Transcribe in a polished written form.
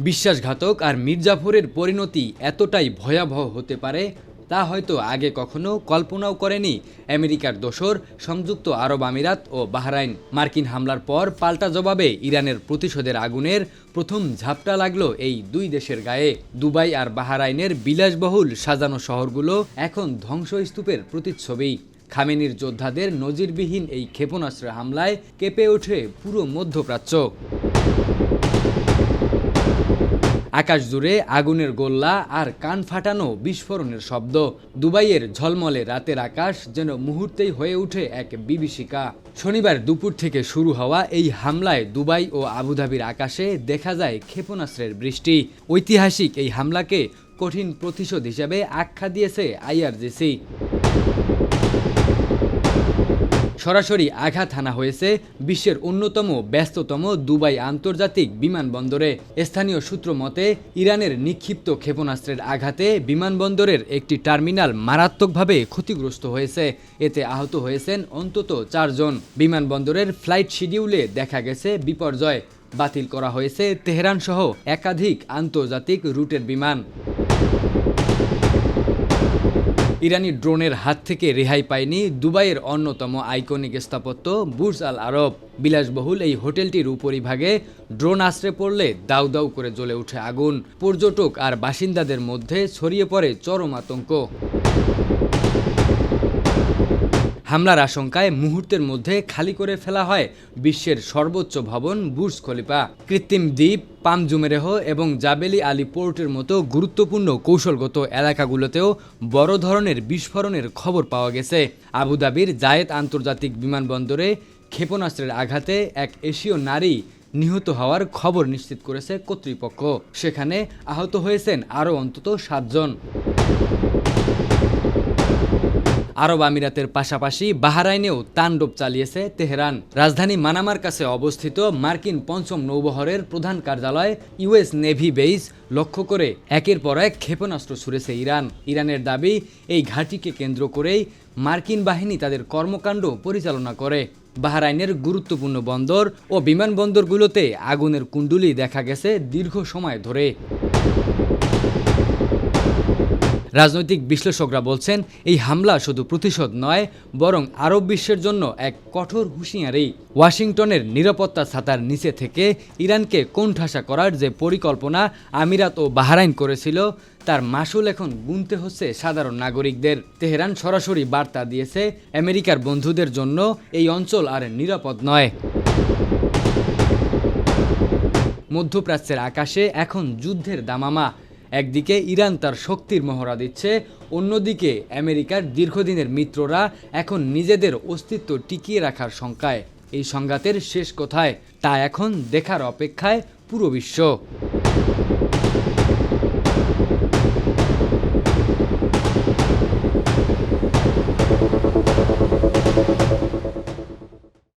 বিশ্বাসঘাতক আর মির্জাফরের পরিণতি এতটাই ভয়াবহ হতে পারে তা হয়তো আগে কখনো কল্পনাও করেনি আমেরিকার দোসর সংযুক্ত আরব আমিরাত ও বাহরাইন। মার্কিন হামলার পর পাল্টা জবাবে ইরানের প্রতিশোধের আগুনের প্রথম ঝাপটা লাগলো এই দুই দেশের গায়ে। দুবাই আর বাহরাইনের বিলাসবহুল সাজানো শহরগুলো এখন ধ্বংসস্তূপের প্রতিচ্ছবি। খামেনির যোদ্ধাদের নজিরবিহীন এই ক্ষেপণাস্ত্রের হামলায় কেঁপে ওঠে পুরো মধ্যপ্রাচ্য। আকাশ জুড়ে আগুনের গোল্লা আর কান ফাটানো বিস্ফোরণের শব্দ। দুবাইয়ের ঝলমলে রাতের আকাশ যেন মুহূর্তেই হয়ে ওঠে এক বিভীষিকা। শনিবার দুপুর থেকে শুরু হওয়া এই হামলায় দুবাই ও আবুধাবির আকাশে দেখা যায় ক্ষেপণাস্ত্রের বৃষ্টি। ঐতিহাসিক এই হামলাকে কঠিন প্রতিশোধ হিসেবে আখ্যা দিয়েছে আইআরজিসি। সরাসরি আঘাত হানা হয়েছে বিশ্বের অন্যতম ব্যস্ততম দুবাই আন্তর্জাতিক বিমানবন্দরে। স্থানীয় সূত্র মতে ইরানের নিক্ষিপ্ত ক্ষেপণাস্ত্রের আঘাতে বিমানবন্দরের একটি টার্মিনাল মারাত্মকভাবে ক্ষতিগ্রস্ত হয়েছে। এতে আহত হয়েছেন অন্তত 4 জন। বিমানবন্দরের ফ্লাইট শিডিউলে দেখা গেছে বিপর্যয়। বাতিল করা হয়েছে তেহরান সহ একাধিক আন্তর্জাতিক রুটের বিমান। ইরানি ড্রোনের হাত থেকে রেহাই পায়নি দুবাইয়ের অন্যতম আইকনিক স্থাপত্য বুর্জ আল আরব। বিলাসবহুল এই হোটেলটির উপরিভাগে ড্রোন আছড়ে পড়লে দাউ দাউ করে জ্বলে ওঠে আগুন। পর্যটক আর বাসিন্দাদের মধ্যে ছড়িয়ে পড়ে চরম আতঙ্ক। হামলার আশঙ্কায় মুহূর্তের মধ্যে খালি করে ফেলা হয় বিশ্বের সর্বোচ্চ ভবন বুর্জ খলিফা। কৃত্রিম দ্বীপ, পাম জুমেরেহ এবং জাবেলি আলী পোর্টের মতো গুরুত্বপূর্ণ কৌশলগত এলাকাগুলোতেও বড় ধরনের বিস্ফোরণের খবর পাওয়া গেছে। আবুধাবির জায়েদ আন্তর্জাতিক বিমানবন্দরে ক্ষেপণাস্ত্রের আঘাতে এক এশীয় নারী নিহত হওয়ার খবর নিশ্চিত করেছে কর্তৃপক্ষ। সেখানে আহত হয়েছেন আরও অন্তত 7 জন। আরব আমিরাতের পাশাপাশি বাহরাইনেও তাণ্ডব চালিয়েছে তেহরান। রাজধানী মানামার কাছে অবস্থিত মার্কিন ৫ম নৌবহরের প্রধান কার্যালয় ইউএস নেভি বেস লক্ষ্য করে একের পর এক ক্ষেপণাস্ত্র ছুড়েছে ইরান। ইরানের দাবি এই ঘাঁটিকে কেন্দ্র করেই মার্কিন বাহিনী তাদের কর্মকাণ্ড পরিচালনা করে। বাহরাইনের গুরুত্বপূর্ণ বন্দর ও বিমানবন্দরগুলোতে আগুনের কুণ্ডুলি দেখা গেছে দীর্ঘ সময় ধরে। রাজনৈতিক বিশ্লেষকরা বলছেন এই হামলা শুধু প্রতিশোধ নয়, বরং আরব বিশ্বের জন্য এক কঠোর হুঁশিয়ারি। ওয়াশিংটনের নিরাপত্তা ছাতার নিচে থেকে ইরানকে কোণঠাসা করার যে পরিকল্পনা আমিরাত ও বাহরাইন করেছিল তার মাসুল এখন গুনতে হচ্ছে সাধারণ নাগরিকদের। তেহরান সরাসরি বার্তা দিয়েছে আমেরিকার বন্ধুদের জন্য এই অঞ্চল আর নিরাপদ নয়। মধ্যপ্রাচ্যের আকাশে এখন যুদ্ধের দামামা। একদিকে ইরান তার শক্তির মহড়া দিচ্ছে, অন্যদিকে আমেরিকার দীর্ঘদিনের মিত্ররা এখন নিজেদের অস্তিত্ব টিকিয়ে রাখার শঙ্কায়। এই সংঘাতের শেষ কোথায় তা এখন দেখার অপেক্ষায় পুরো বিশ্ব।